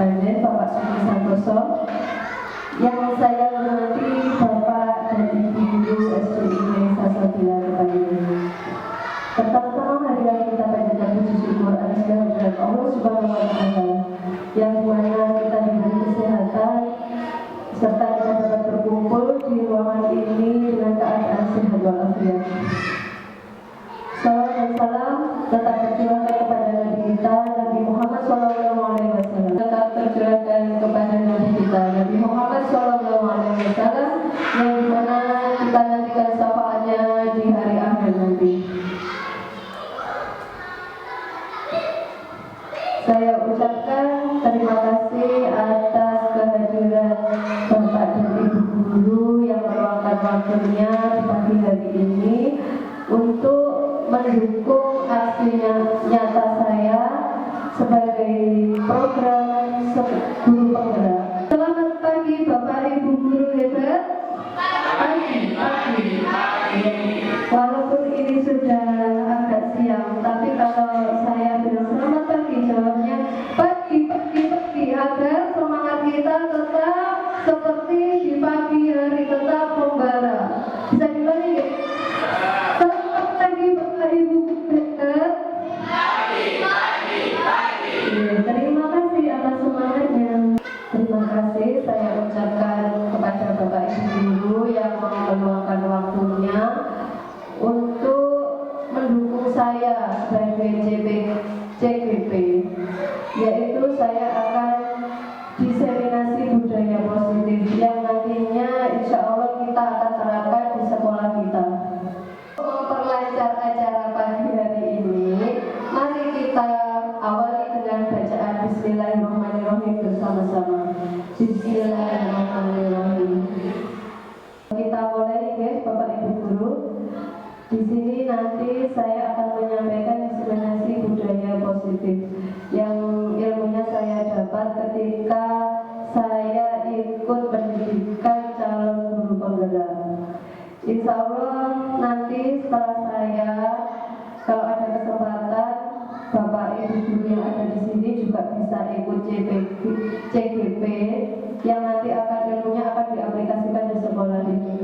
Panjen, Bapak Suki Santoso, yang saya hormati Bapak dan Ibu Guru SDIP Sasabila Kepanjen. Pertama-tama marilah kita panjatkan puji syukur atas kehadirat Allah Subhanahu wa Ta'ala, yang mana kita diberi kesehatan serta kita dapat berkumpul di ruangan ini dengan keadaan sehat walafiat. Salam dan salam tetap tercurahkan kepada Nabi kita, Nabi Muhammad SAW. Tetap tercurahkan kepada Nabi kita, Nabi Muhammad SAW, yang dimana kita nantikan syafaatnya di hari akhir nanti. Saya ucapkan terima kasih atas kehadiran Bapak dan Ibu Guru yang meluangkan waktunya di pagi hari ini untuk mendukung aksi nyata saya sebagai program guru penggerak. Selamat pagi Bapak Ibu Guru hebat. Pagi. Walaupun ini sudah agak siang, tapi kalau saya bilang selamat pagi, jawabnya pagi agar semangat kita tetap seperti di pagi hari, tetap membara. Bisa diulangi ya? Selamat pagi Bapak Ibu hebat. Terima kasih atas semangatnya. Terima kasih saya ucapkan kepada Bapak Ibu Guru yang meluangkan waktunya untuk mendukung saya sebagai JGP, yaitu saya akan diseminasi budaya positif yang nantinya insya Allah kita akan terapkan di sekolah kita. Memperlancar acara pagi hari ini, mari kita awali dengan bacaan Bismillahirrahmanirrahim bersama-sama. Bismillahirrahmanirrahim. Kita mulai guys, Bapak Ibu Guru. Di sini nanti saya akan menyampaikan diseminasi budaya positif yang ilmunya saya dapat ketika saya ikut pendidikan calon guru penggerak. Insya Allah nanti setelah saya, kalau ada kesempatan, Bapak Ibu Guru yang ada di sini juga bisa ikut CGP yang nanti ilmunya akan diaplikasikan di sekolah ini.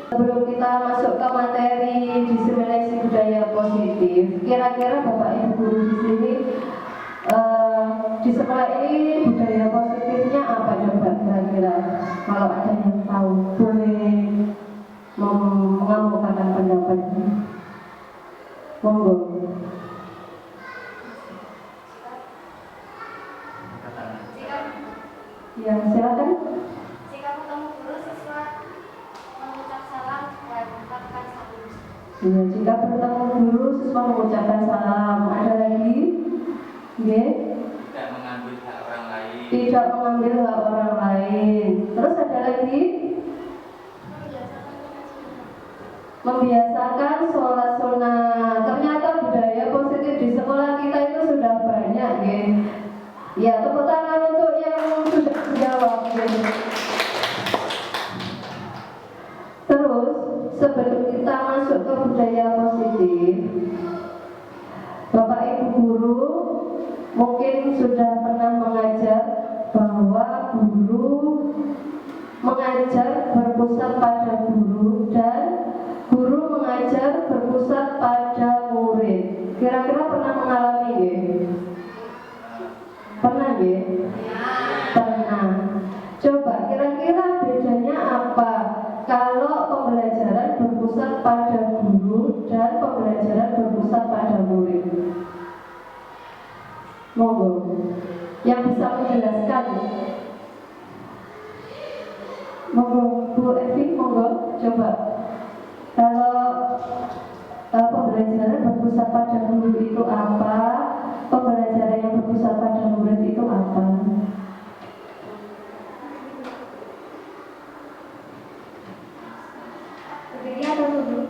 Sebelum kita masuk ke materi diseminasi budaya positif, kira-kira Bapak Ibu Guru di sini di sekolah ini budaya positifnya apa coba kira-kira? Kalau ada yang tahu boleh mengemukakan pendapatnya. Monggo. Ya, silakan. Jika bertemu guru, siswa mengucap salam dan mengucapkan salam. Ya, jika bertemu guru, siswa mengucapkan salam. Ada lagi? Yeah. Tidak mengambil hak orang lain. Tidak mengambil hak orang lain. Terus ada lagi? Membiasakan sholat sunnah. Ternyata budaya positif di sekolah kita itu sudah banyak, ya. Ya, tepuk tangan untuk yang sudah menjawab, ya. Terus, sebelum kita masuk ke budaya positif, Bapak Ibu Guru mungkin sudah pernah mengajar bahwa guru mengajar berpusat pada guru dan guru mengajar berpusat pada murid. Kira-kira pernah mengalami ya? Pernah ya? Pernah. Coba kira-kira bedanya apa kalau pembelajaran berpusat pada guru dan pembelajaran berpusat pada murid? Monggo, yang bisa menjelaskan. Monggo, Bu Evi, monggo, coba. Kalau pembelajaran berpusat pada guru itu apa? Pembelajaran yang berpusat pada murid itu apa? Berdiri atau duduk?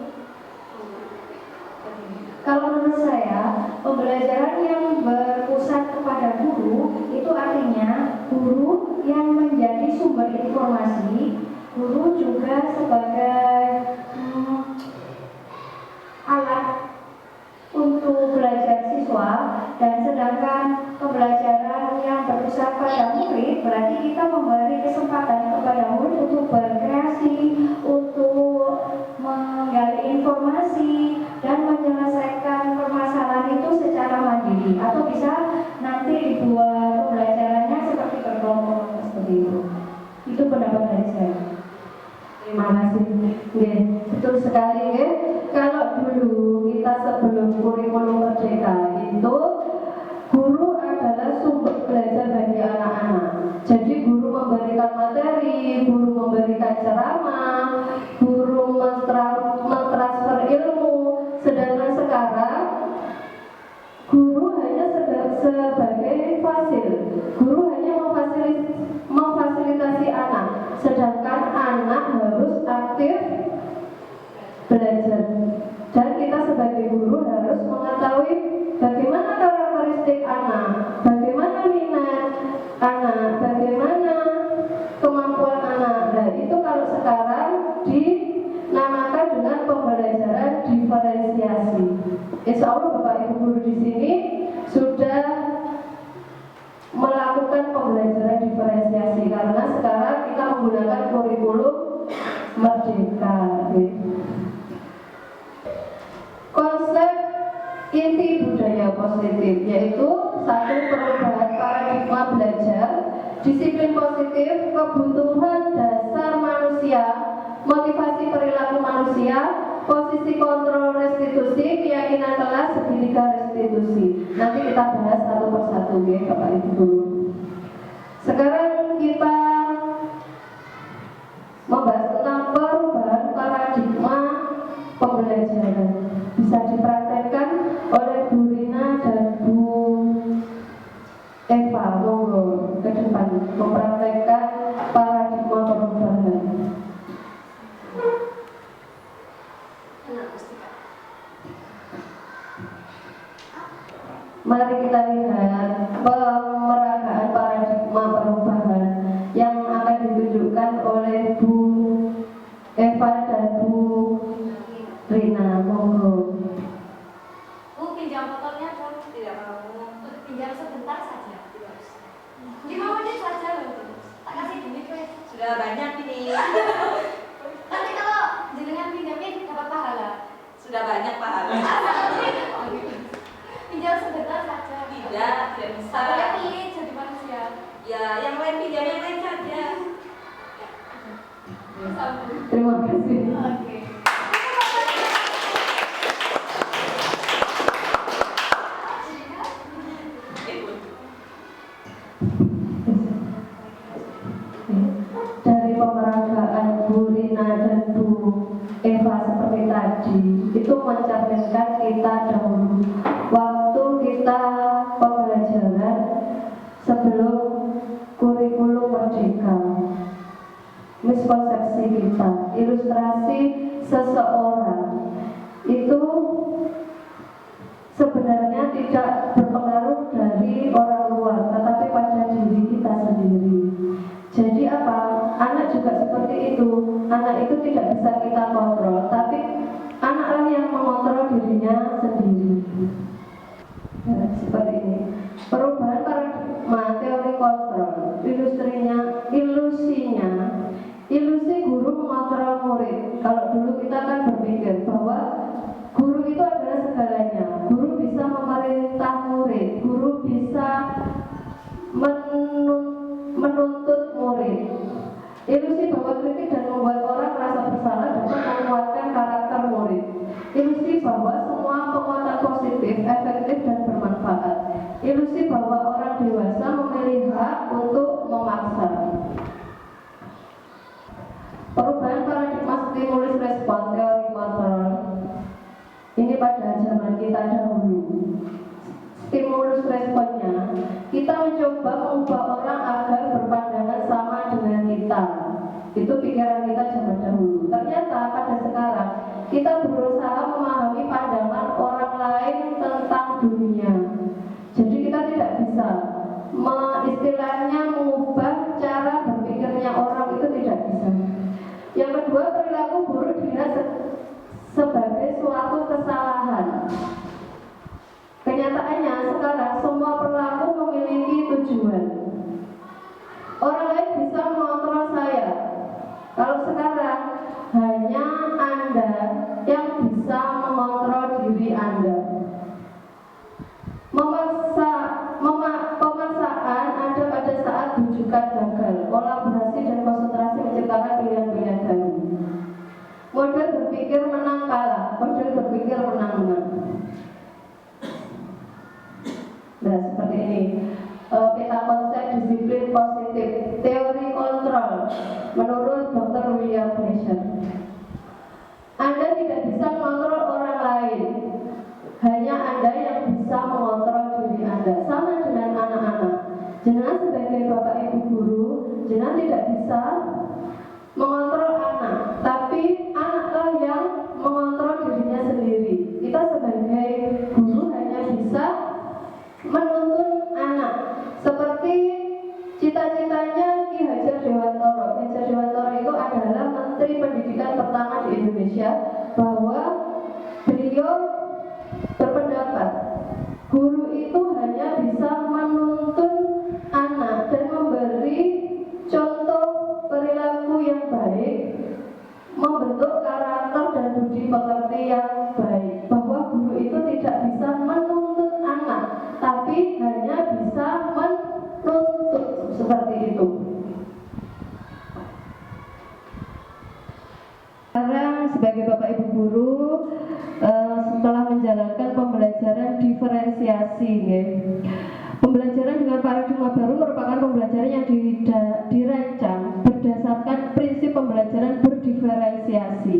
Kalau menurut saya, pembelajaran yang berpusat kepada guru itu artinya guru yang menjadi sumber informasi, guru juga sebagai alat untuk belajar siswa, dan sedangkan pembelajaran yang berusaha pada murid, berarti kita memberi kesempatan kepada murid untuk berkreasi, untuk menggali informasi dan menyelesaikan permasalahan itu secara mandiri, atau bisa nanti dibuat pembelajarannya seperti berkelompok seperti itu. Itu pendapat dari saya. Terima kasih. Oke, betul sekali ya. Kalau dulu kita sebelum kurikulum merdeka itu guru adalah sumber belajar bagi anak-anak. Jadi guru memberikan materi, guru memberikan ceramah, guru mentransfer ilmu. Sedangkan sekarang guru hanya sebagai fasil. Guru hanya memfasilitasi anak. Sedangkan anak harus aktif belajar. Dan kita sebagai guru harus mengetahui bagaimana karakteristik anak, bagaimana minat anak, bagaimana kemampuan anak. Nah, itu kalau sekarang dinamakan dengan pembelajaran diferensiasi. Insya Allah Bapak Ibu guru di sini sudah melakukan pembelajaran diferensiasi karena sekarang kita menggunakan kurikulum merdeka. Konsep inti budaya positif yaitu satu, perubahan paradigma belajar, disiplin positif, kebutuhan dasar manusia, motivasi perilaku manusia, posisi kontrol restitusi, keyakinan kelas, segitiga restitusi. Nanti kita bahas satu persatu ya Bapak Ibu guru. Sekarang kita membahas tentang perubahan paradigma pembelajaran. Bisa dipraktekkan oleh Bu Rina dan Bu Eva. Monggo ke depan mempraktekkan paradigma perubahan. Mari kita lihat pemeragaan paradigma perubahan yang akan ditunjukkan oleh Bu Eva dan Bu Rina. Monggo. Bu, pinjam fotonya dong. Tidak mau. Pinjam sebentar saja. 5 menit saja loh. Tak kasih duit wes. Sudah banyak ini. Nanti kalau jenengan pinjamin dapat pahala. Sudah banyak pahala. Pinjam sebentar saja. Tidak bisa. Saya pilih jadi manusia. Ya, yang lain pinjam yang lain saja. Terima kasih. Oke. Dari pemeragaan Bu Rina dan Bu Eva seperti tadi, itu mencerminkan kita dahulu waktu kita pembelajaran sebelum kurikulum merdeka. Miskonsepsi kita, ilustrasi seseorang itu sebenarnya tidak berpengaruh dari orang luar, tetapi pada diri kita sendiri. Jadi apa? Anak juga seperti itu. Anak itu tidak bisa kita kontrol, tapi anaklah yang mengontrol dirinya sendiri. Ya, seperti ini. Perubahan paradigma teori kontrol, ilusinya, ilusi guru mengontrol murid. Kalau dulu kita kan berpikir bahwa guru itu adalah segalanya. Guru bisa memerintah murid, guru bisa menuntut murid. Ilusi bahwa kritik dan membuat orang merasa bersalah dapat menguatkan karakter murid. Ilusi bahwa semua penguatan positif, efektif dan bermanfaat. Ilusi bahwa orang dewasa memilih hak untuk memaksa. Perubahan paradigma stimulus respon teori kontrol. Ini pada zaman kita dahulu. Stimulus responnya, kita mencoba mengubah orang agar berpandangan sama dengan kita. Itu pikiran kita zaman dahulu. Ternyata pada sekarang kita berusaha memahami pandangan orang lain tentang dunia. Jadi kita tidak bisa istilahnya mengubah cara berpikirnya orang, itu tidak bisa. Yang kedua, perilaku buruk dilihat sebagai suatu kesalahan. Kenyataannya sekarang semua perilaku memiliki tujuan. Anda. Pemaksaan ada pada saat bujukan gagal, kolaborasi dan konsentrasi menciptakan pilihan-pilihan baru. Model berpikir menang kalah, model berpikir menang menang. Nah, seperti ini. Peta konsep disiplin positif, teori kontrol, menurut Dr. William Glasser. Anda tidak bisa mengontrol orang lain, hanya Anda yang bisa mengontrol diri Anda. Sama dengan anak-anak. Jenengan sebagai bapak ibu guru, jenengan tidak bisa mengontrol anak, tapi anaklah yang mengontrol dirinya sendiri. Kita sebagai guru hanya bisa menuntun anak. Seperti cita-citanya Ki Hajar Dewantoro. Ki Hajar Dewantoro itu adalah Menteri Pendidikan pertama di Indonesia, bahwa beliau berpendapat guru itu hanya bisa menuntun anak dan memberi contoh perilaku yang baik, membentuk karakter dan budi pekerti yang baik. Bahwa guru itu tidak bisa menuntut anak, tapi hanya bisa menuntut, seperti itu. Sekarang sebagai bapak ibu guru, setelah menjalankan pembelajaran diferensiasi, pembelajaran dengan paradigma baru merupakan pembelajaran yang dirancang berdasarkan prinsip pembelajaran berdiferensiasi,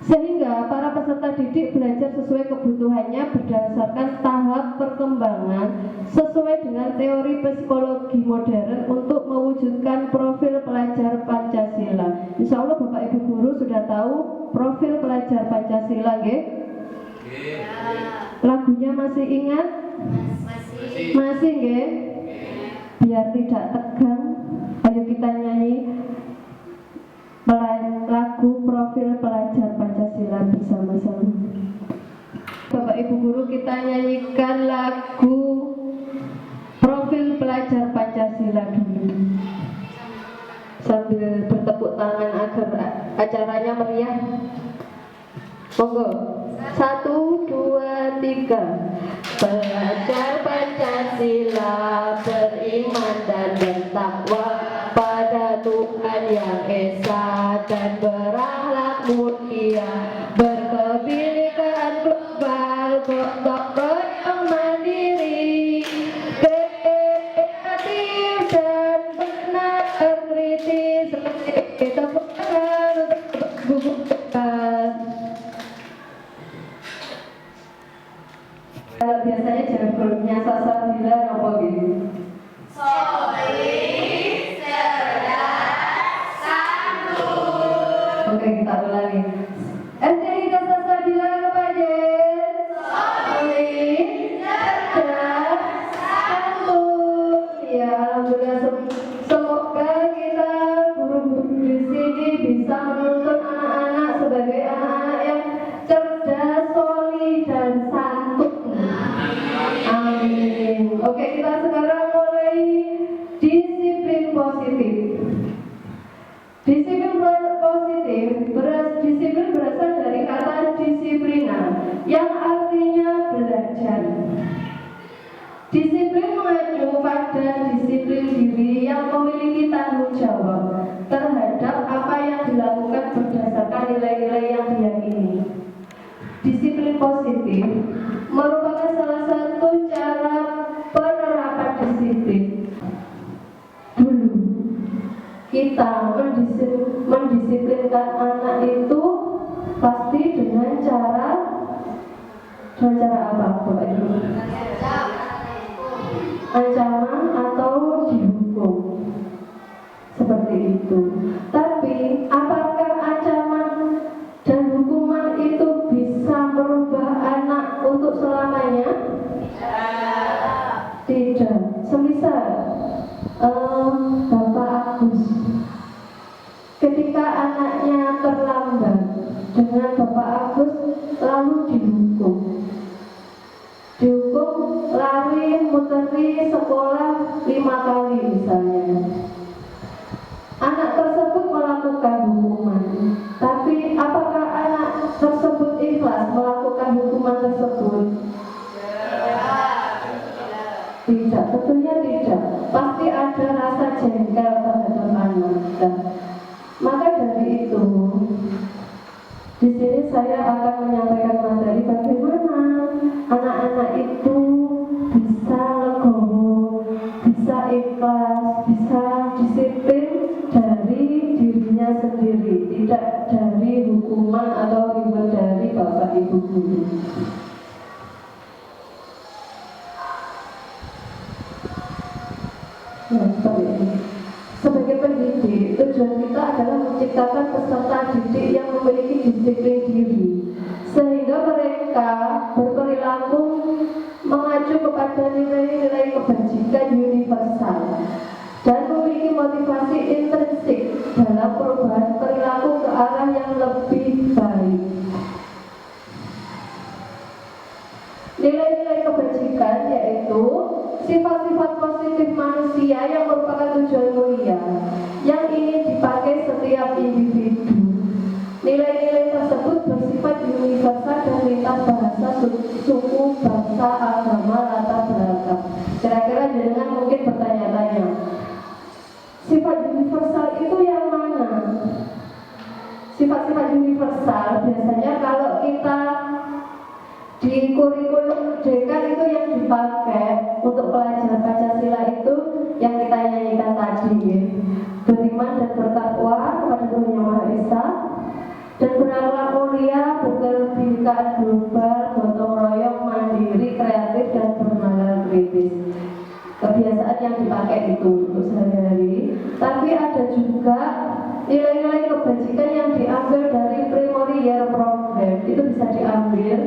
sehingga para peserta didik belajar sesuai kebutuhannya berdasarkan tahap perkembangan sesuai dengan teori psikologi modern untuk mewujudkan profil pelajar Pancasila. Insya Allah Bapak Ibu Guru sudah tahu profil pelajar Pancasila, nggih? Lagunya masih ingat? Masih nggih? Biar tidak tegang, ayo kita nyanyi lagu profil pelajar Pancasila bersama-sama. Bapak Ibu Guru, kita nyanyikan lagu profil pelajar Pancasila dulu, sambil bertepuk tangan agar acaranya meriah. Monggo, 1, 2, 3. Pelajar Pancasila beriman dan bertakwa pada Tuhan yang esa dan berakhlak mulia, berkebinekaan global, gotong yang mandiri, kreatif dan benar kritis, kita bukan kalau biasanya jargonnya Salsabila apa gitu? Solid, cerdas, santun. Oke, kita ulangi. SDIK Salsabila apa aja? Solid, cerdas, santun. Ya, alhamdulillah. Semoga kita guru-guru di sini bisa menuntun anak-anak sebagai anak-anak yang cerdas, solid, dan santun. Amin. Oke, kita sekarang mulai disiplin positif. Disiplin positif, disiplin berasal dari kata disiplina, yang artinya belajar. Disiplin mengacu pada disiplin diri yang memiliki tanggung jawab terhadap apa yang dilakukan berdasarkan nilai-nilai yang diyakini. Disiplin positif merupakan salah satu cara penerapan disiplin. Dulu kita mendisiplinkan anak itu pasti dengan cara apa, Bapak Ibu? Ancaman atau dihukum, seperti itu. Tapi apakah ancaman dan hukuman itu bisa merubah anak untuk selamanya? Tidak. Semisal Bapak Agus, ketika anaknya terlambat dengan Bapak Agus lalu dihukum lari muteri sekolah 5 kali misalnya. Anak tersebut melakukan hukuman, tapi apakah anak tersebut ikhlas melakukan hukuman tersebut? tidak? Pasti ada rasa jengkel terhadap anak. Nah, maka dari itu, di sini saya akan menyampaikan materi bagaimana anak-anak itu bisa legowo, bisa ikhlas, bisa disiplin dari dirinya sendiri, tidak dari hukuman atau reward dari bapak ibu guru. Nah, seperti ini. Sebagai pendidik, tujuan kita adalah menciptakan peserta didik yang memiliki disiplin diri, sehingga mereka berperilaku mengacu kepada nilai-nilai kebajikan universal dan memiliki motivasi intrinsik dalam perubahan perilaku ke arah yang lebih baik. Nilai-nilai kebajikan yaitu sifat-sifat positif manusia yang merupakan tujuan mulia yang ingin dipakai setiap individu. Nilai-nilai tersebut bersifat universal dan lintas bahasa, suku, bangsa, agama, latar belakang. Kira-kira dengan mungkin bertanya-tanya, sifat universal itu yang mana? Sifat-sifat universal biasanya kalau kita di kurikulum merdeka itu yang dipakai untuk pelajaran Pancasila itu yang kita nyanyikan tadi ya. Beriman dan bertakwa kepada Tuhan Yang Maha Esa dan berakhlak mulia, berkebinekaan global, gotong royong, mandiri, kreatif dan bernalar kritis. Kebiasaan yang dipakai itu untuk sehari-hari. Tapi ada juga nilai-nilai kebajikan yang diambil dari Primorier Program. Itu bisa diambil,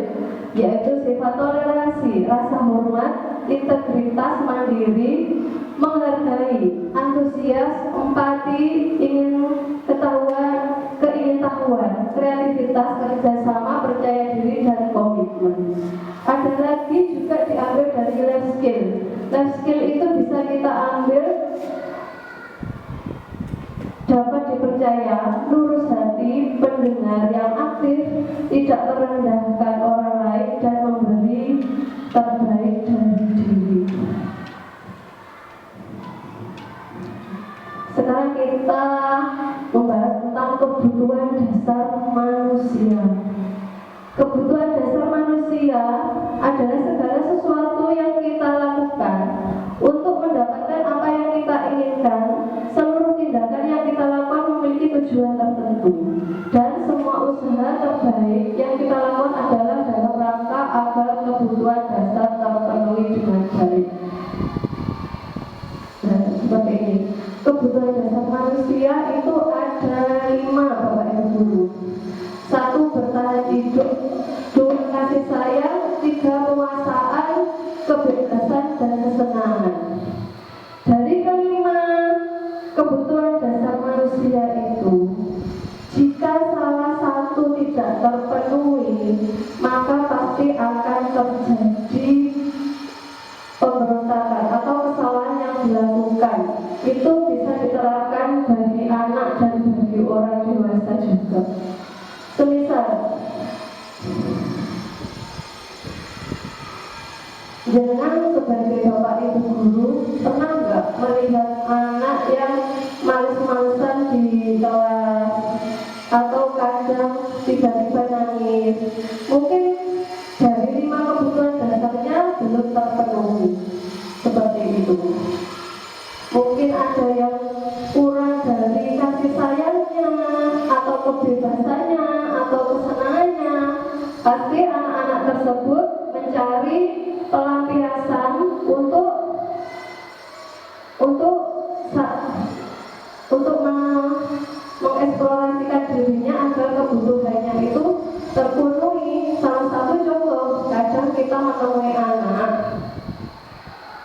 yaitu sifat toleransi, rasa hormat, integritas, mandiri, menghargai, antusias, empati, ingin ketahuan, keingintahuan, kreativitas, kerjasama, percaya diri, dan komitmen. Ada lagi juga diambil dari life skill. Life skill itu bisa kita ambil dapat dipercaya, lurus hati, pendengar yang aktif, tidak merendahkan orang lain dan memberi terbaik dari diri. Sekarang kita membahas tentang kebutuhan dasar manusia. Kebutuhan dasar manusia adalah segala sesuatu yang kita lakukan untuk mendapatkan apa yang kita inginkan. Seluruh tindakan yang kita lakukan memiliki tujuan tertentu, dan semua usaha terbaik yang kita lakukan adalah dalam rangka agar kebutuhan dasar terpenuhi dengan baik. Nah, seperti ini. Kebutuhan dasar manusia itu ada 5, Bapak Ibu Guru. 1, bertahan hidup. 2, kasih sayang. 3, penguasaan, kebebasan, dan kesenangan. Dari kelima kebutuhan dasar manusia itu, jika salah satu tidak terpenuhi, maka pasti akan terjadi pemberontakan atau kesalahan yang dilakukan. Itu bisa diterapkan bagi anak dan bagi orang dewasa juga. Semisal jangan sebagai bapak ibu guru pernah nggak melihat anak yang males-malesan di kelas atau kadang tiba-tiba nangis? Mungkin dari 5 kebutuhan dasarnya belum terpenuhi. Seperti itu. Mungkin ada yang kurang dari kasih sayangnya atau kebebasannya atau kesenangannya. Pasti anak-anak tersebut mencari pelampiasan untuk mengeksplorasikan dirinya agar kebutuhannya itu terpenuhi. Salah satu contoh, kadang kita menemui anak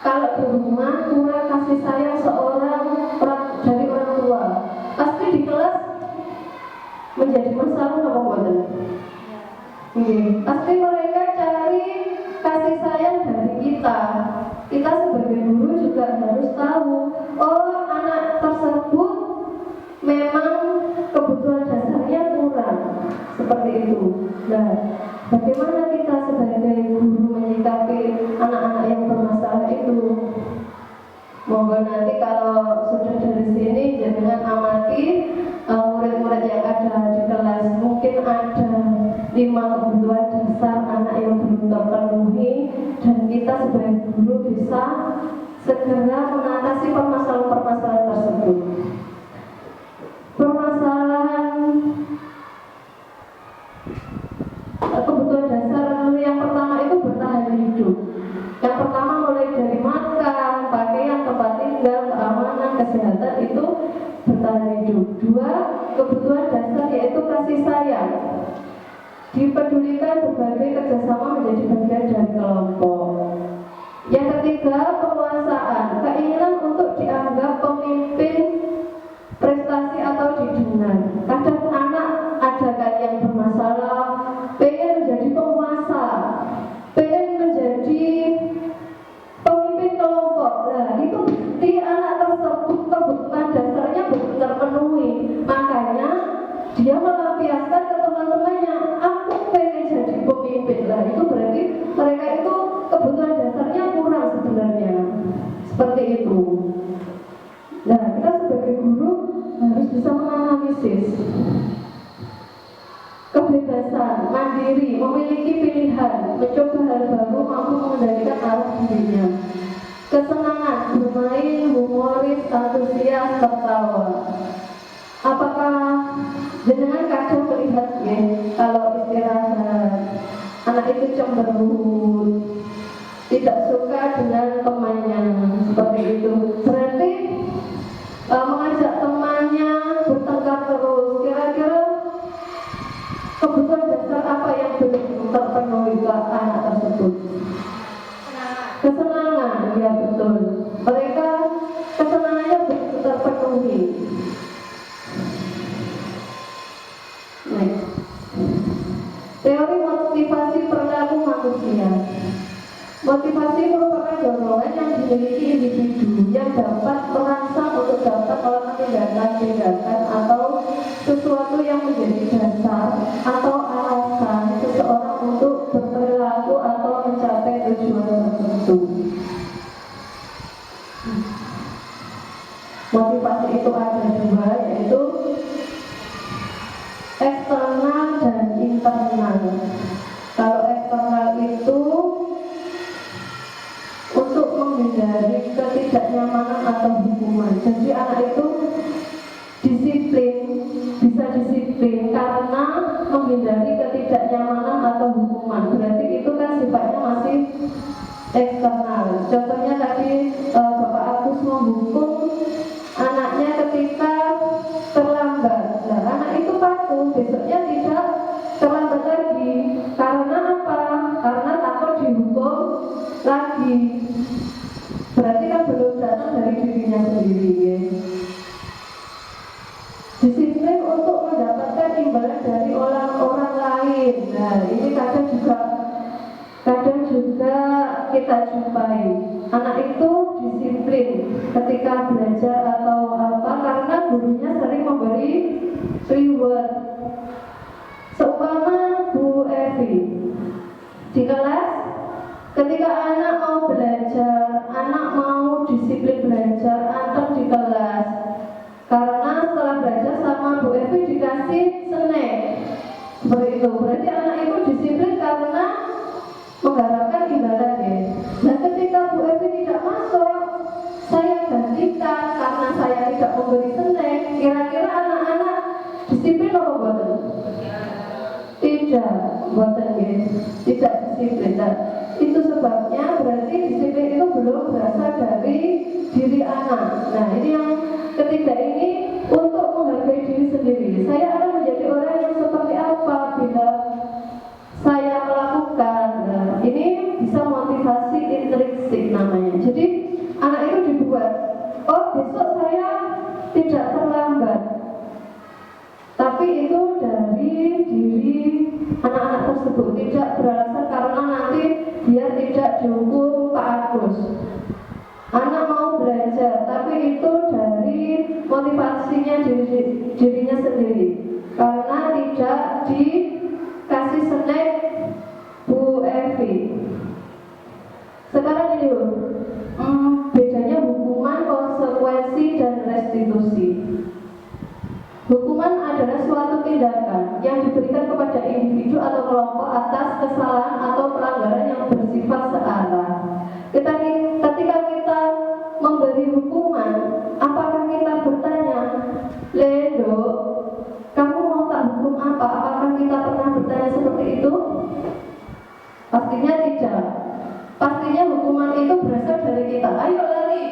kalau di rumah kurang kasih sayang dari orang tua, pasti di kelas menjadi masalah apa buatan? Pasti mereka cari kasih sayang dari kita. Kita sebagai guru juga harus tahu, oh anak tersebut memang kebutuhan dasarnya kurang. Seperti itu. Nah, bagaimana kita sebagai guru menyikapi anak-anak yang bermasalah itu? Monggo nanti kalau sudah dari sini jangan amati murid-murid yang ada di kelas. Mungkin ada 5 kebutuhan dasar anak yang belum terpenuhi, dan kita sebagai guru bisa segera mengatasi permasalahan-permasalahan tersebut. Permasalahan kebutuhan dasar yang pertama itu bertahan hidup. Yang pertama mulai dari makan, pakaian, tempat tinggal, keamanan, kesehatan itu bertahan hidup. 2, kebutuhan dasar yaitu kasih sayang. Dipedulikan, berbagai kerjasama menjadi bagian dari kelompok. Yang ketiga, penguasaan, keinginan untuk dianggap pemimpin, prestasi atau didengar. Kadang anak ada kan yang bermasalah, pengen menjadi penguasa, pengen menjadi pemimpin kelompok. Nah, itu di anak tersebut kebutuhan dasarnya belum terpenuhi. Makanya dia melampiaskan ke teman-temannya, aku pengen jadi pemimpin. Nah, itu berarti mereka itu kebutuhan dasarnya kurang sebenarnya. Seperti itu. Nah, kita sebagai guru harus bisa menganalisis kebebasan, mandiri, memiliki pilihan, mencoba hal baru, mampu mengendalikan arah dirinya. Kesenangan, bermain, humoris, antusias, tertawa. Apakah jenengan kadang melihat ya, kalau istirahat anak itu cemberut, tidak suka dengan temannya, seperti itu. Berarti mengajak temannya bertengkar terus. Kira-kira kebutuhan dasar apa yang belum terpenuhi anak tersebut? Kesenangan, ya betul. Mereka kesenangannya belum terpenuhi. Next. Teori motivasi perilaku manusia. Motivasi merupakan dorongan yang dimiliki individu yang dapat merangsang untuk dapat melakukan tindakan-tindakan atau sesuatu yang menjadi dasar atau alasan seseorang untuk berperilaku atau mencapai tujuan tertentu. Motivasi itu ada 2, yaitu eksternal dan internal. Kalau eksternal itu untuk menghindari ketidaknyamanan atau hukuman. Jadi anak itu disiplin, bisa disiplin karena menghindari ketidaknyamanan atau hukuman. Berarti itu kan sifatnya masih eksternal. Contohnya tadi Bapak Agus menghukum anaknya ketika terlambat. Nah, anak itu patuh, besoknya tidak terlambat lagi. Karena apa? Karena takut dihukum lagi. Berarti kan belum datang dari dirinya sendiri ya. Disiplin untuk mendapatkan imbalan dari orang-orang lain. Nah, ini kadang juga kita jumpai. Anak itu disiplin ketika belajar atau apa karena gurunya sering memberi reward. Seumpama Bu Evi di kelas, ketika anak mau belajar, anak mau disiplin belajar, anteng di kelas. Karena setelah belajar sama Bu Evi dikasih snack. Seperti itu. Berarti anak itu disiplin karena mengharapkan imbalan ya. Dan ketika Bu Evi tidak masuk, saya gantikan karena saya tidak memberi snack. Kira-kira anak-anak disiplin atau buatan? Tidak, buatan ya. Tidak disiplin. Dan itu sebabnya berarti disiplin itu belum berasal dari diri anak. Nah, ini yang ketiga ini untuk menghargai diri sendiri. Saya akan menjadi orang yang seperti apa bila saya melakukan. Nah, ini bisa motivasi intrinsik namanya. Jadi anak itu dibuat, oh besok saya tidak terlambat. Tapi itu dari diri anak-anak tersebut, tidak beralasan karena nanti biar tidak dihukum Pak Agus. Anak mau belajar, tapi itu dari motivasi adalah suatu tindakan yang diberikan kepada individu atau kelompok atas kesalahan atau pelanggaran yang bersifat searah. Ketika kita memberi hukuman, apakah kita bertanya, Lendo, kamu mau tak hukum apa? Apakah kita pernah bertanya seperti itu? Pastinya tidak. Pastinya hukuman itu berasal dari kita. Ayo lari,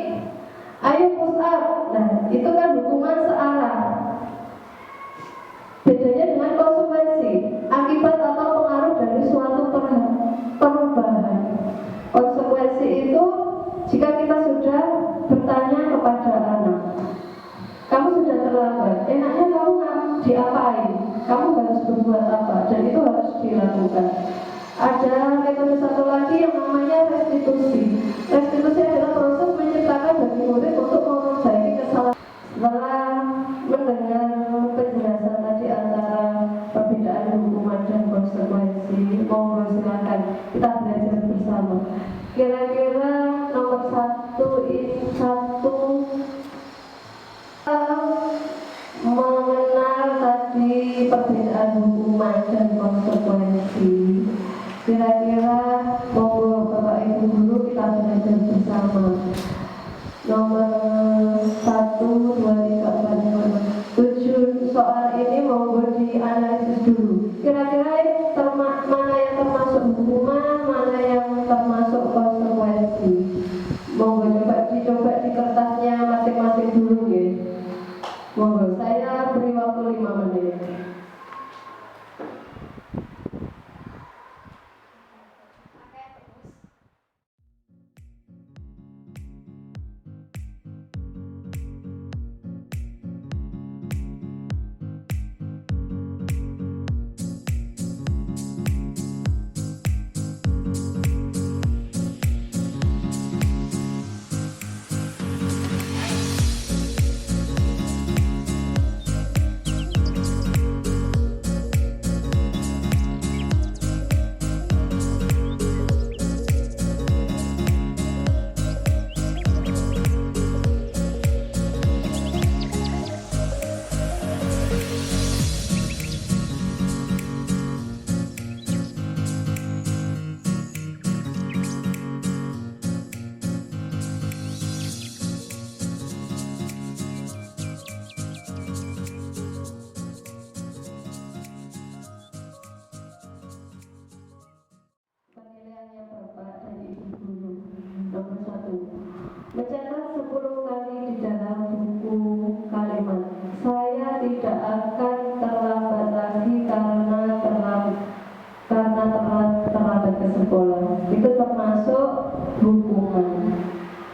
ayo push up. Nah, itu kan hukuman searah. Bedanya dengan konsekuensi, akibat atau pengaruh dari suatu perubahan. Konsekuensi itu jika kita sudah bertanya kepada anak, kamu sudah terlambat, enaknya kamu diapain? Kamu harus berbuat apa? Dan itu harus dilakukan. Ada metode satu lagi yang namanya restitusi. Restitusi adalah proses menciptakan bagi murid untuk memperbaiki kesalahan. Setelah mendengar penjelasan tadi antara perbedaan hukuman dan konsekuensi, mohon silakan kita belajar bersama. Kira-kira nomor satu mengenal tadi perbedaan hukuman dan konsekuensi. Kira-kira monggo Bapak Ibu guru kita belajar bersama. Nomor 1, 2, 3, 4, 5, 7 soal ini monggo dianalisis dulu. Kira-kira mana yang termasuk hukuman, mana yang termasuk konsekuensi. Monggo dicoba di kertasnya masing-masing dulu ya. Monggo, saya beri waktu 5 menit. Penilaiannya Bapak dan Ibu guru. Nomor 1, mencetak 10 kali di dalam buku kalimat. Saya tidak akan terlambat lagi karena terlambat ke sekolah. Itu termasuk hukuman.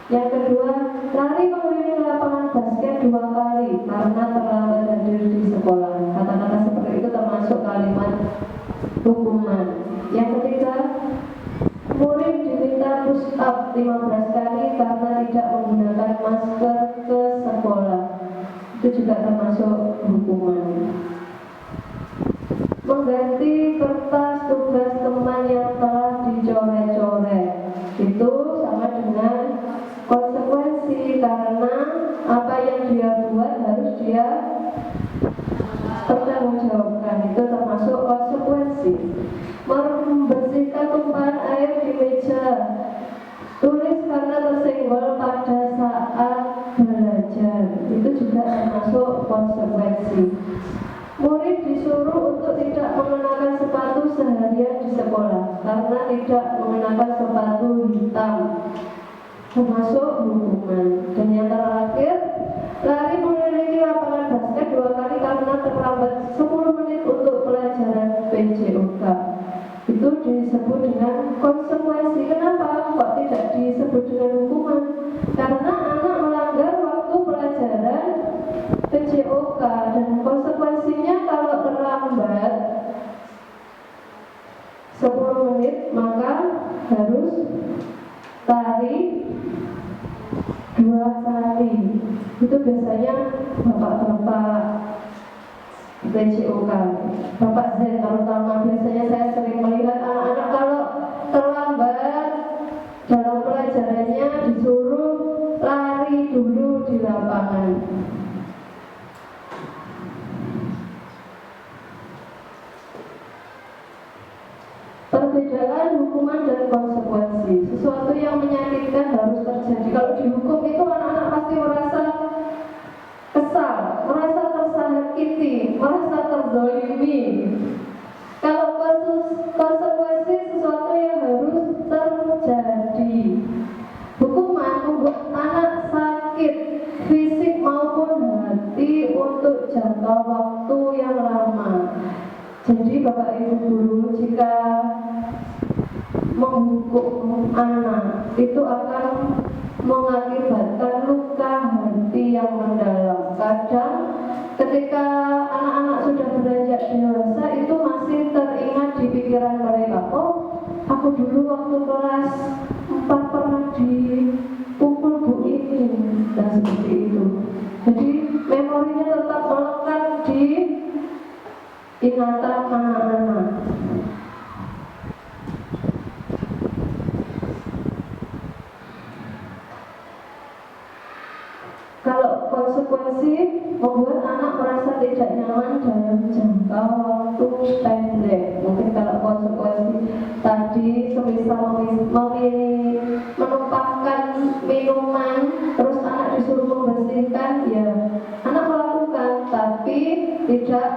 Yang kedua, lari mengelilingi lapangan basket 2 kali karena terlambat hadir di sekolah. Kata-kata seperti itu termasuk kalimat hukuman. Yang ketiga, murid diminta push up 15 kali karena tidak menggunakan masker ke sekolah. Itu juga termasuk hukuman. Mengganti kertas tugas teman yang telah dicoret-coret, itu sama dengan konsekuensi karena apa yang dia buat harus dia pertanggungjawabkan. Itu termasuk konsekuensi. Membersihkan tumpahan air di meja, tulis karena tersenggol pada saat belajar, itu juga termasuk konsekuensi. Murid disuruh untuk tidak mengenakan sepatu seharian di sekolah karena tidak mengenakan sepatu hitam, termasuk hukuman. Dan yang terakhir, lari mengelilingi lapangan basket 2 kali karena terlambat 10 menit untuk pelajaran PJOK. Itu disebut dengan konsekuensi. Kenapa kok tidak disebut dengan hukuman? Karena anak melanggar waktu pelajaran PJOK, dan konsekuensinya kalau terlambat 10 menit maka harus lari 2 kali. Itu biasanya bapak-bapak PJOK, Bapak Z terutama. Biasanya saya sering melihat anak-anak kalau terlambat dalam pelajarannya disuruh lari dulu di lapangan. Perbedaan hukuman dan konsekuensi. Sesuatu yang menyakitkan harus terjadi. Kalau dihukum itu anak-anak pasti merasa kesal, merasa tersakiti, merasa terzolimi. Kalau konsekuensi sesuatu yang harus terjadi. Hukuman membuat anak sakit fisik maupun hati untuk jangka waktu yang lama. Jadi Bapak Ibu guru, jika menghukum anak itu akan mengakibatkan luka hati yang mendalam. Kadang ketika anak-anak sudah beranjak dewasa itu masih teringat di pikiran mereka, oh aku dulu waktu kelas 4 pernah dipukul bu ini, dan seperti itu. Jadi memorinya tetap melekat di ingatan anak-anak. Kalau konsekuensi membuat anak merasa tidak nyaman dalam jangka waktu pendek. Mungkin kalau konsekuensi tadi semisal menumpahkan minuman, terus anak disuruh membersihkan, ya anak melakukan, tapi tidak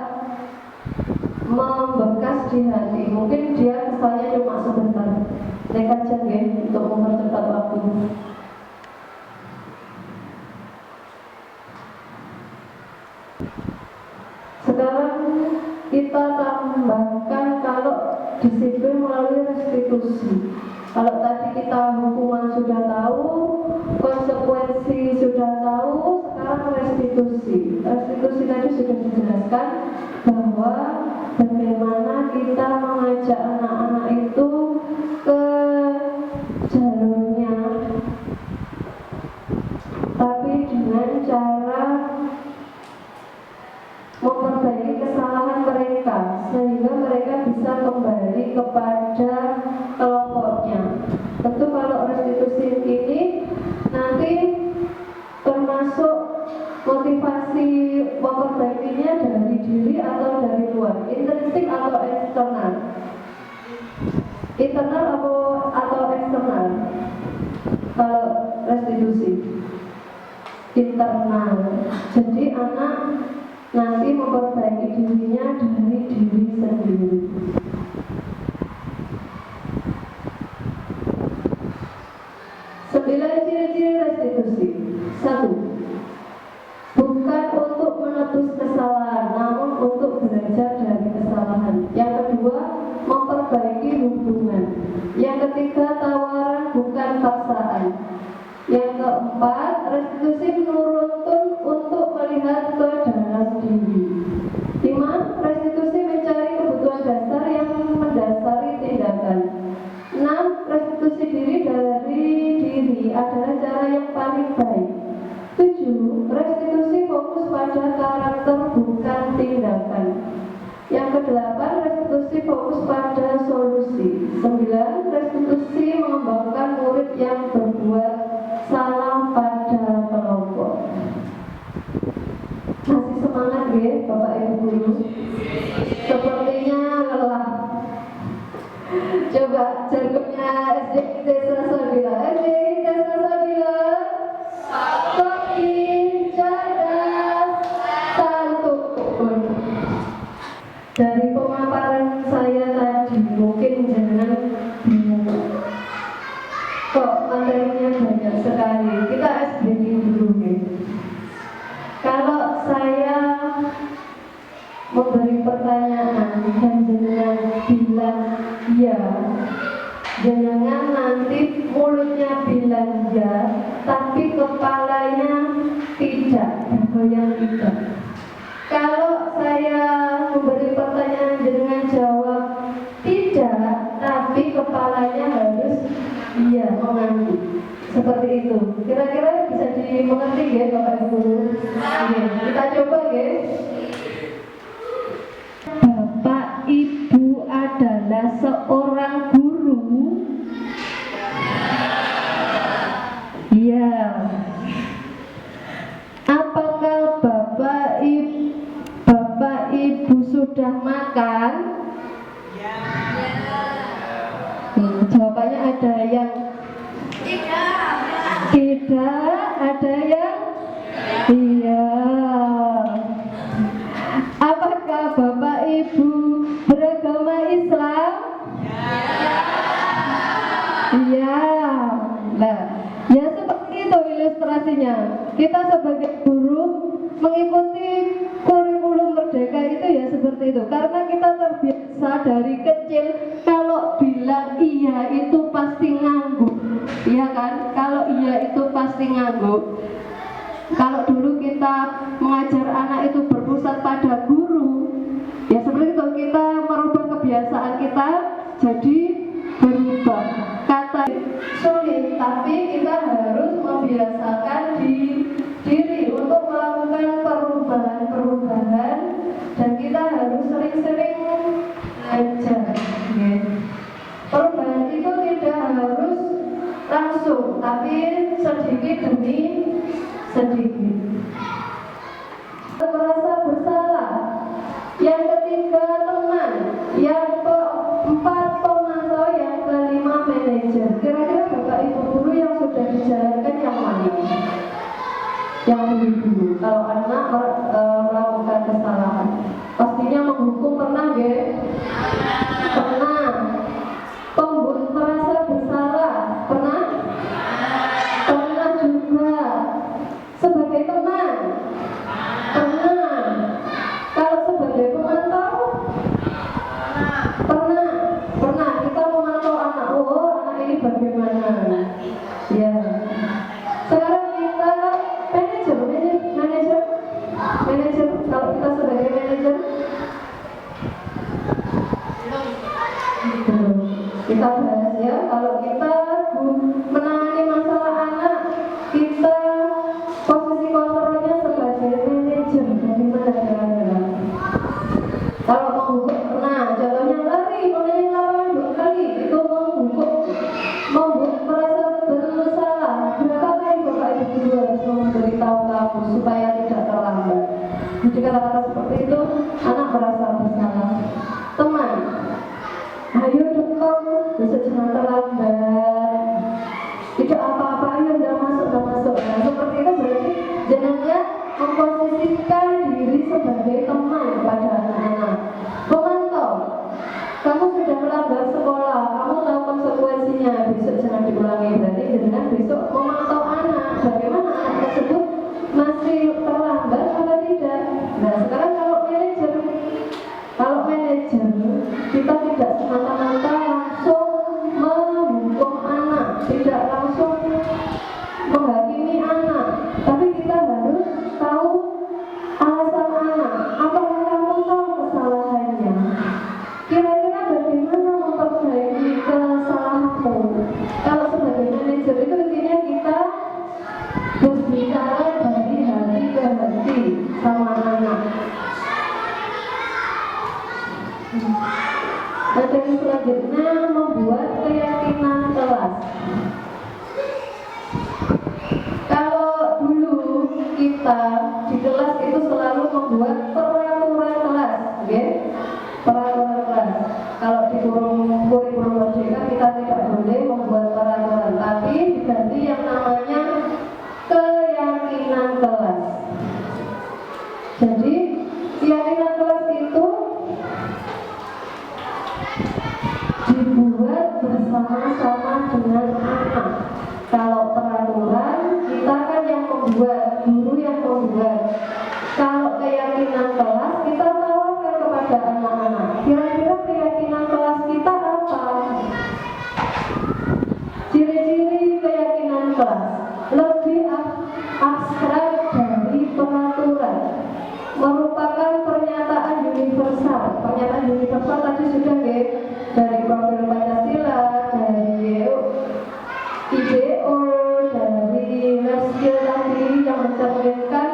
membekas di hati. Mungkin dia kesalnya cuma sebentar. Nekat saja untuk mempercepat waktu. Sekarang kita tambahkan kalau disiplin melalui restitusi. Kalau tadi kita hukuman sudah tahu, konsekuensi sudah tahu, sekarang restitusi. Restitusi tadi sudah dijelaskan bahwa bagaimana kita mengajak anak-anak itu ke jalurnya, tapi dengan cara memperbaiki kesalahan mereka sehingga mereka bisa kembali kepada kelompoknya. Tentu kalau restitusi ini nanti termasuk motivasi memperbaikinya dari diri atau dari luar, intrinsik atau eksternal, internal atau eksternal. Kalau restitusi internal, jadi anak nanti memperbaiki dirinya dari diri sendiri. Sembilan ciri-ciri restitusi. 1. Bukan untuk menebus kesalahan, namun untuk belajar dari kesalahan. Yang kedua, memperbaiki hubungan. Yang ketiga, tawaran bukan paksaan. Yang keempat, restitusi menuntun untuk melihat ke dalam diri. 5. Restitusi mencari kebutuhan dasar yang mendasari tindakan. 6. Restitusi diri dari diri adalah cara yang paling baik. 7. Restitusi fokus pada karakter bukan tindakan. Yang kedelapan, restitusi fokus pada solusi. 9. Restitusi mengembangkan murid yang berbuat salah pada kelompok. Masih semangat ya Bapak Ibu guru? Sepertinya lelah. Coba jargonnya SDIT Salsabila. SDIT Salsabila, Soki, cerdas, santun. Dari pemaparan saya tadi mungkin jangan bingung. Kok materinya banyak sekali. Kita SBI dulu ya. Kalau saya memberi pertanyaan dan jenengan bilang ya, jenengan nanti mulutnya bilang ya, tapi kepalanya tidak, goyang tidak. Kalau saya memberi pertanyaan jenengan jawab tidak, tapi kepalanya harus iya, mengangguk. Seperti itu. Kira-kira bisa dimengerti ya Bapak Ibu guru? Oke, kita coba ya. Bapak Ibu adalah seorang guru. Iya. Apakah Bapak Ibu sudah makan? yang Tidak. tidak, ada yang iya. Apakah Bapak Ibu beragama Islam? Iya. Nah, ya seperti itu ilustrasinya. Kita sebagai guru mengikuti kurikulum Merdeka itu ya seperti itu. Karena kita terbiasa dari kecil kalau bilang iya itu pasti ngangguk. Iya kan? Kalau iya itu pasti ngangguk. Kalau dulu kita mengajar anak itu berpusat pada guru, ya seperti itu, kita merubah kebiasaan kita jadi berubah. Kata sulit, tapi kita harus membiasakan diri untuk melakukan perubahan-perubahan, dan kita harus sering-sering belajar. Perubahan itu tidak harus langsung, tapi sedikit demi sedikit. Merasa bersalah. Yang ketiga teman. Yang keempat pemantau. Yang kelima manajer. Kira-kira Bapak Ibu guru yang sudah dijalankan yang mana? Yang lebih dulu. Kalau anak melakukan kesalahan, pastinya menghukum, pernah nggih? Pernah. Merasa bersalah, pernah? Pernah juga. Sebagai teman, pernah. Kalau sebagai pemantau, pernah. Kita memantau anak, oh anak ini bagaimana? Ya. Sekarang kita manajer. Kalau kita sebagai manajer, kita bahas ya. Kalau kita menangani masalah anak, kita posisi kontrolnya sebagai manajer. Bagaimana kira-kira? Kalau menghukum pernah, contohnya lari, mengenai lawan 2 kali, itu menghukum, membuat merasa bersalah. Berapa kali Bapak Ibu guru harus memberitahu kamu supaya tidak terlambat? Jadi kata-kata seperti itu, anak merasa bersalah. Teman, ayo dong, besok jangan terlambat. Tidak apa-apa, ayo udah masuk. Nah, seperti itu berarti jenengan memposisikan diri sebagai teman kepada anak-anak. Pemantau, kamu sudah melanggar sekolah, kamu tahu konsekuensinya, besok jangan diulangi. Berarti jenengan besok memantau anak, bagaimana anak tersebut masih terlambat atau tidak. Nah sekarang kalau manajer, kita tidak semata-mata langsung menghukum anak, tidak langsung menghakimi anak, tapi kita harus tahu alasan anak. Apakah kamu tahu kesalahannya? Kira-kira bagaimana memperbaiki kesalahanmu? Kalau sebagai manajer itu intinya kita berbicara dari hati ke hati sama anak. Materi selanjutnya membuat keyakinan kelas. Kalau dulu kita di kelas itu selalu membuat peraturan kelas, okay? Peraturan kelas. Kalau di kurikulum Merdeka kita tidak boleh membuat peraturan, tapi diganti yang namanya keyakinan kelas. Jadi keyakinan kelas itu dibuat bersama-sama dengan anak. Kalau peraturan kita kan yang membuat, guru yang membuat. Kalau keyakinan kelas kita tawarkan kepada anak-anak. Kira-kira keyakinan kelas kita apa? Ciri-ciri keyakinan kelas lebih abstrak dari peraturan. Merupakan pernyataan universal. Pernyataan universal tadi sudah dari profil Pancasila, dari IDO, dari Lasio tadi yang mencerminkan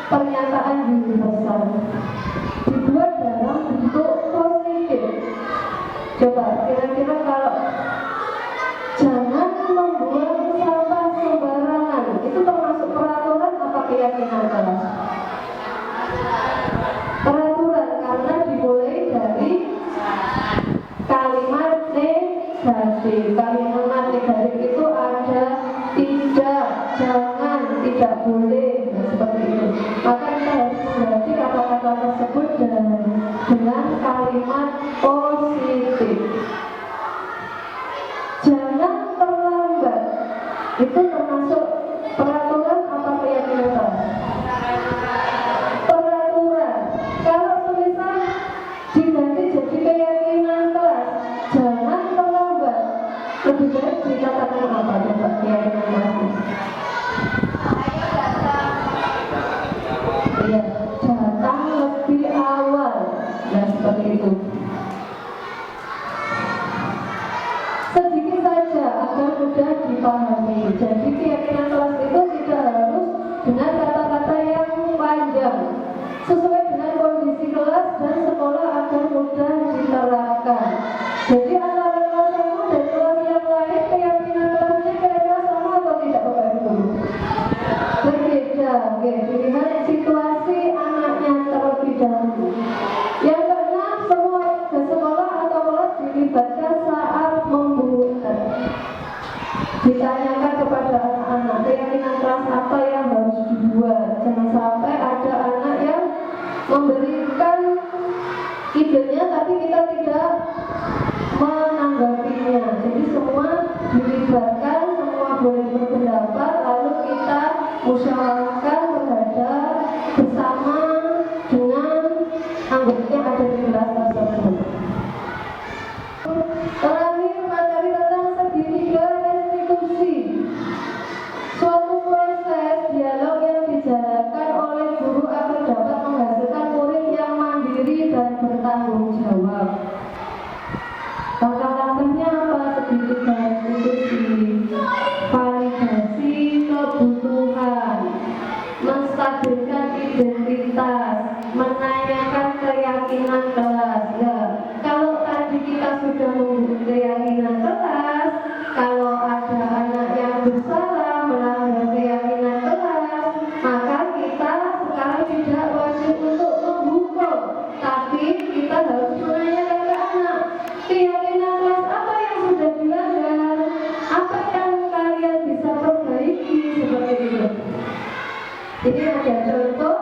pernyataan universal. Dibuat dalam bentuk positif. Coba kira-kira kalau jangan membuang sampah sembarangan, itu termasuk peraturan apa keyakinan kelas? Peraturan, karena dimulai dari kalimat negatif. Kalimat dengan kalimat positif. Jangan terlambat. Itu termasuk peraturan apa keyakinan kelas? Peraturan. Kalau tulisan diganti jadi keyakinan kelas, jangan terlambat. Lebih baik dikatakan apa coba keyakinan kelas? Iya, datang lebih awal. Ya seperti itu. Sedikit saja agar mudah dipahami. Jadi keyakinan kelas itu tidak harus dengan kata-kata yang panjang, sesuai dengan kondisi kelas dan sekolah agar mudah diterapkan. Jadi antara kelas 1 dan kelas yang lain keyakinan kelasnya kira-kira sama atau tidak Bapak Ibu? Berbeda. Oke, dilihat situasi anaknya terlebih dahulu. Yang keenam, semua sekolah atau kelas dilibatkan saat membuat. Ditanyakan kepada anak-anak keyakinan kelas apa yang harus dibuat. Jangan sampai ada anak yang memberikan idenya tapi kita tidak menanggapinya. Jadi semua dilibatkan, semua boleh berpendapat, lalu kita musyawarahkan terhadap bersama dengan anggota yang ada di kelas tersebut. Terakhir, materi tentang segitiga restitusi. Suatu proses dialog yang dijalankan oleh guru agar dapat menghasilkan murid yang mandiri dan bertanggung jawab. Langkah-langkahnya apa? Segitiga restitusi, validasi kebutuhan, menstabilkan identitas, menanyakan keyakinan kelas. Ya, kalau tadi kita sudah membuat keyakinan kelas, kalau ada anak yang bersalah melanggar keyakinan kelas, maka kita sekarang tidak wajib untuk menghukum, tapi kita harus menanyakan ke anak, keyakinan kelas apa yang sudah dilanggar, apa yang kalian bisa perbaiki, seperti itu. Ini ada contoh.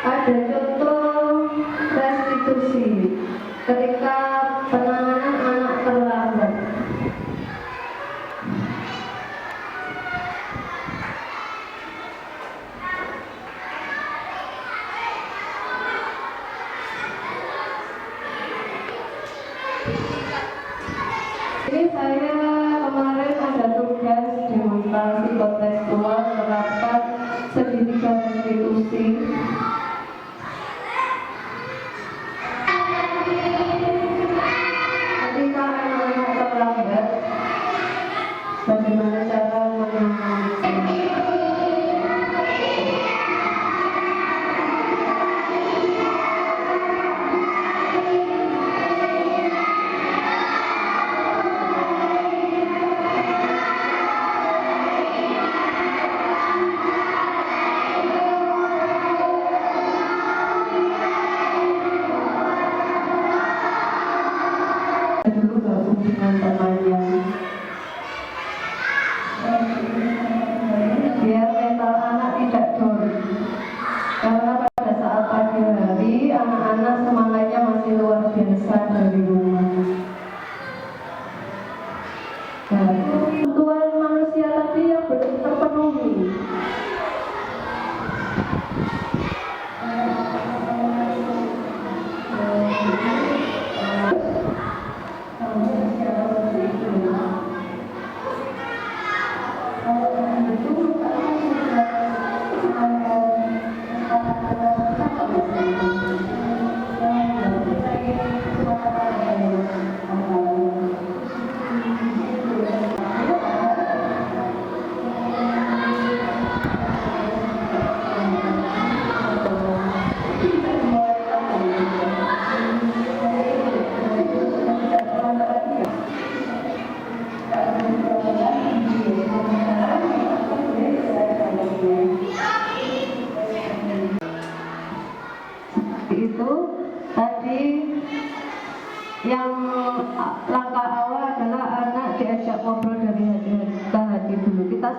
Ada contoh restitusi ketika penanganan anak terlambat. Ini saya kemarin ada tugas demonstrasi kontekstual menerapkan segitiga restitusi. Ketika anak-anak terlambat, bagaimana cara menangani?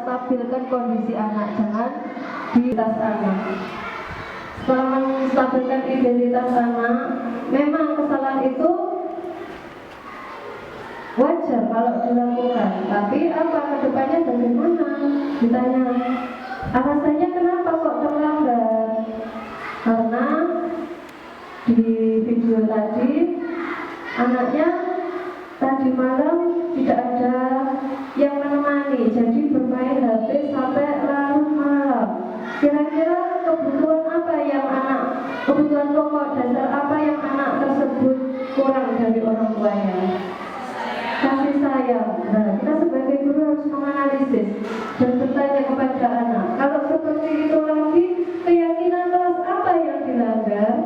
stabilkan kondisi anak, jangan di tas anak. Setelah menstabilkan identitas anak, memang kesalahan itu wajar kalau dilakukan, tapi apa kedepannya bagaimana? Ditanya, alasannya kenapa kok terlambat? Karena di video tadi anaknya tadi malam tidak ada yang menemani, jadi bermain HP sampai larut malam. Kira-kira kebutuhan pokok dasar apa yang anak tersebut kurang dari orang tuanya? Kasih sayang. Nah, kita sebagai guru harus menganalisis dan bertanya kepada anak, kalau seperti itu lagi, keyakinan kelas apa yang dilanggar?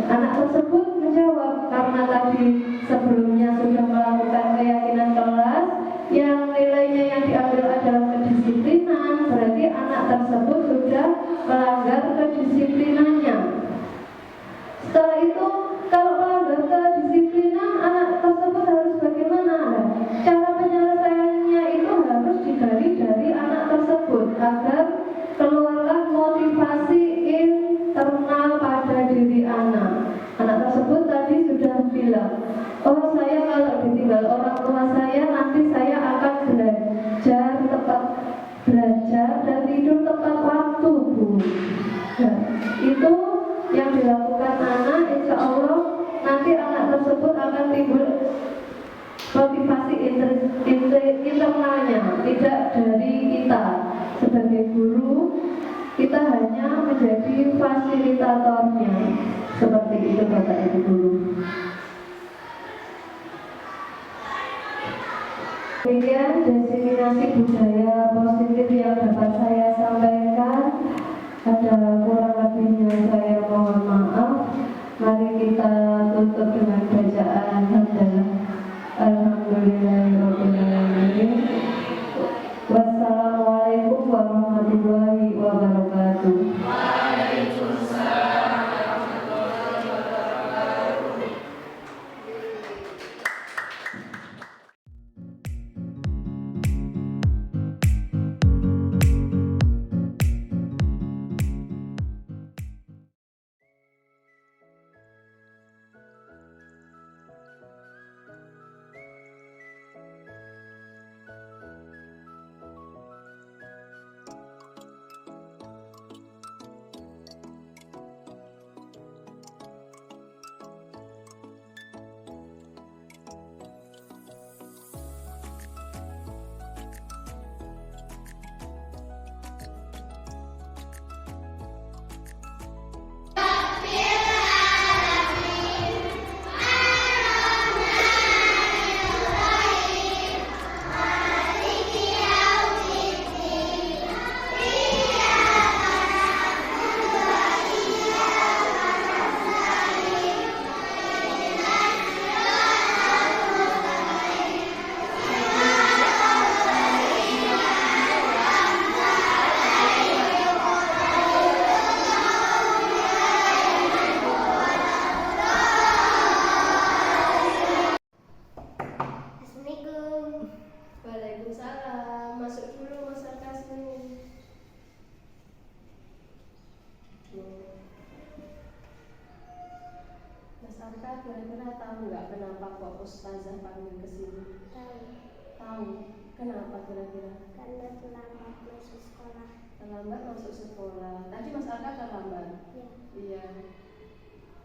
Anak tersebut menjawab, karena tadi sebelumnya sudah melakukan keyakinan kelas yang nilainya yang diambil adalah kedisiplinan, berarti anak tersebut sudah melanggar kedisiplinannya. Setelah itu, kalau melanggar kedisiplinan, anak tersebut harus bagaimana? Cara penyelesaiannya itu harus digali dari anak tersebut agar keluarlah motivasi internal pada diri anak. Anak tersebut tadi sudah bilang, oh saya kalau ditinggal orang tua saya nanti saya akan belajar dan tidur tepat waktu, Bu. Nah, itu yang dilakukan anak, insya Allah nanti anak tersebut akan timbul motivasi internalnya, tidak dari kita sebagai guru. Kita hanya menjadi fasilitatornya. Seperti itu Bapak Ibu Guru. Demikian diseminasi budaya positif yang dapat saya sampaikan. Ada kurang lebihnya saya mohon maaf. Mari kita tutup dengan bacaan hamdalah. Alhamdulillahirobbilalamin. Wassalamualaikum warahmatullahi wabarakatuh. Waalaikumsalam. Masuk dulu Mas Arka sini. Mas Arka kira-kira tahu nggak kenapa kok Ustazah panggil ke sini? Tahu. Kenapa kira-kira? Karena terlambat masuk sekolah. Terlambat masuk sekolah. Tadi Mas Arka terlambat? Iya.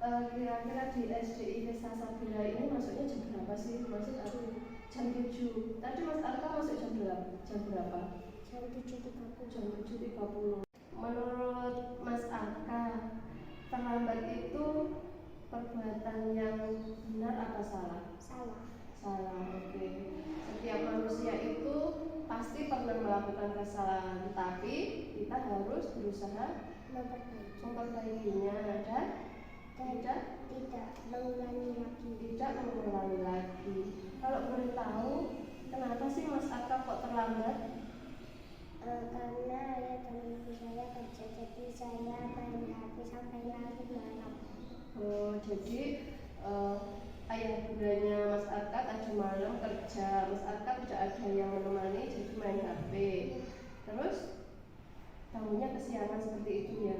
Kira-kira di SDI Desa Sabira ini masuknya jam berapa sih? Maksud aku jam 7. Tadi Mas Arka masuk jam berapa? Jam 7.30. Jam 7.30. Menurut Mas Arka, terlambat itu perbuatan yang benar apa salah? Salah, oke. Setiap manusia itu pasti pernah melakukan kesalahan, tapi kita harus berusaha memperbaikinya dan tidak mengulangi lagi. Kalau boleh tahu, kenapa sih Mas Arka kok terlambat? Karena ayah dan ibu saya kerja, jadi saya main HP sampai larut malam. Oh, jadi ayah bundanya Mas Arka tadi malam kerja, Mas Arka tidak ada yang menemani, jadi main HP. Terus tamunya kesiangan seperti itu ya.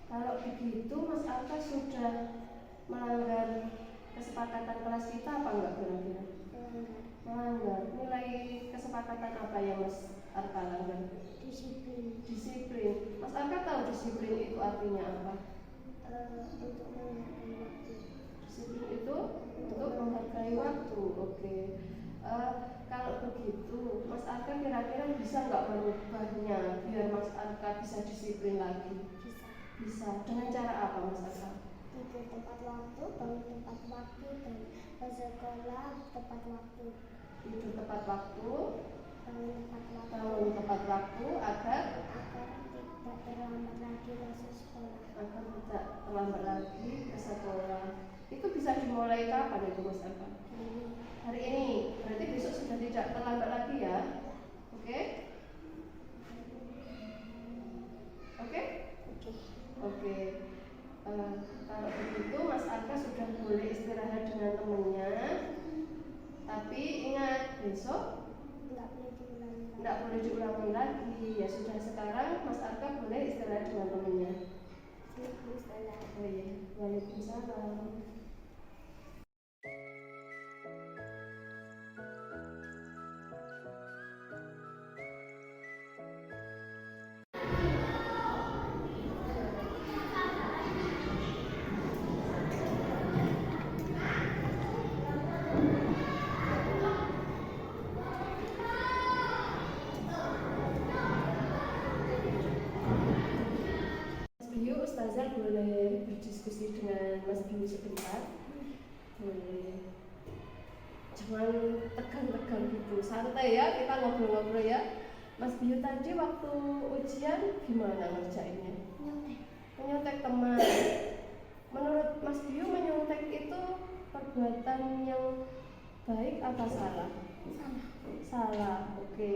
Kalau begitu Mas Arka sudah melanggar kesepakatan kelas kita apa enggak kira-kira? Melanggar. Nilai kesepakatan apa yang Mas Arka langgar? Disiplin. Disiplin. Mas Arka tahu disiplin itu artinya apa? Untuk menghargai waktu. Disiplin itu untuk menghargai waktu. Oke. Kalau begitu, Mas Arka kira-kira bisa nggak merubahnya biar Mas Arka bisa disiplin lagi? Bisa. Dengan cara apa Mas Arka? Tidur tepat waktu, bangun tepat waktu, dan bersekolah tepat waktu. Tidur tepat waktu, Bangun tepat waktu. bangun tepat waktu agar Agar tidak terlambat lagi masuk sekolah. tidak terlambat lagi ke sekolah. Itu bisa dimulai kapan itu Mas Arka? Hari ini. Berarti besok sudah tidak terlambat lagi ya. Oke? Oke? Oke. Kalau begitu Mas Arka sudah boleh istirahat dengan temannya. Tapi ingat besok Tidak boleh diulangi. lagi. Ya sudah, sekarang Mas Arka boleh istirahat dengan temannya. Waalaikumsalam. Oh iya, waalaikumsalam. Ustazah boleh berdiskusi dengan Mas Biu sebentar? Boleh. Jangan tegang-tegang gitu, santai ya, kita ngobrol-ngobrol ya. Mas Biu tadi waktu ujian gimana ngerjainnya? Menyontek teman. Menurut Mas Biu menyontek itu perbuatan yang baik apa salah? Salah, oke.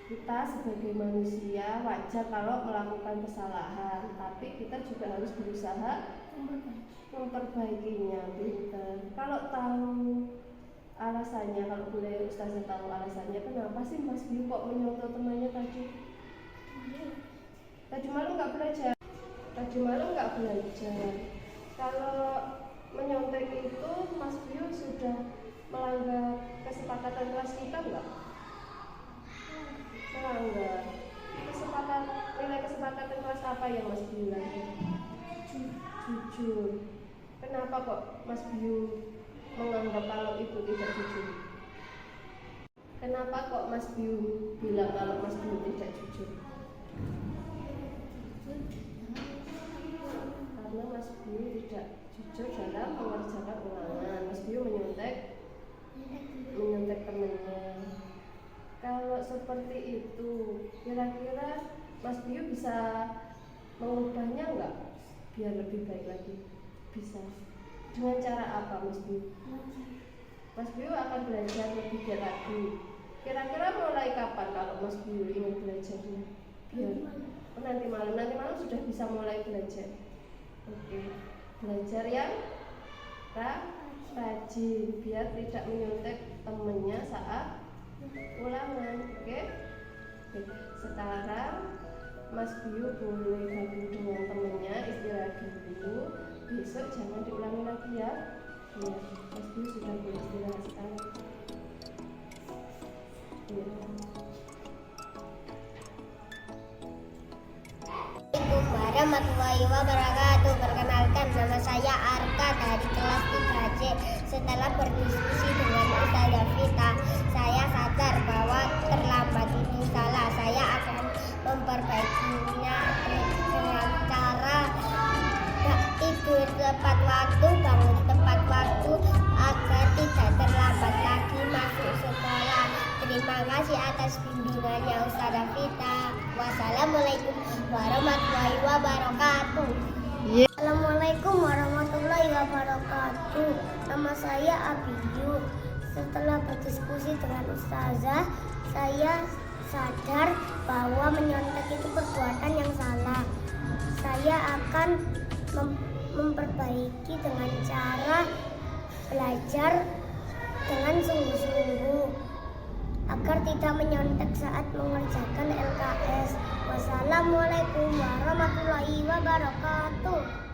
Kita sebagai manusia wajar kalau melakukan kesalahan, tapi kita juga harus berusaha memperbaikinya. Pinter. Kalau tahu alasannya, kalau boleh Ustazah tahu alasannya, kenapa sih Mas Biu kok menyontek temannya tadi? Tadi malam nggak belajar. Tadi malam nggak belajar. Kalau menyontek itu Mas Biu sudah melanggar kesepakatan kelas kita nggak? Melanggar. Nilai kesepakatan kelas apa yang Mas Biu langgar? Jujur. Kenapa kok Mas Biu menganggap kalau itu tidak jujur? Kenapa kok Mas Biu bilang kalau Mas Biu tidak jujur? Karena Mas Biu tidak jujur dalam mengerjakan ulangan. Mas Biu menyontek temannya. Kalau seperti itu, kira-kira Mas Biu bisa mengubahnya nggak biar lebih baik lagi? Bisa. Dengan cara apa Mas Biu? Mas Biu akan belajar lebih giat lagi. Kira-kira mulai kapan kalau Mas Biu ingin belajarnya? Biar nanti malam sudah bisa mulai belajar. Oke. Belajar yang rajin biar tidak menyontek temennya saat ulangan. Oke. Sekarang Mas Biu boleh gabung dengan temennya, istirahat dulu. Besok jangan diulangi lagi ya. Ya, Mas Biu sudah boleh istirahat sekarang. Ya. Assalamualaikum warahmatullahi wabarakatuh. Perkenalkan, nama saya Arka dari kelas 3C. Setelah berdiskusi dengan Ustazah Vita, saya sadar bahwa terlambat itu salah. Saya akan memperbaikinya dengan cara tidur tepat waktu, bangun tepat waktu agar tidak terlambat lagi masuk sekolah. Terima kasih atas bimbingannya Ustazah Vita. Wassalamualaikum warahmatullahi wabarakatuh. Assalamualaikum warahmatullahi wabarakatuh. Nama saya Abiyu. Setelah berdiskusi dengan Ustazah, saya sadar bahwa menyontek itu perbuatan yang salah. Saya akan memperbaiki dengan cara belajar dengan sungguh-sungguh. agar tidak menyontek saat mengerjakan LKS. Wassalamualaikum warahmatullahi wabarakatuh.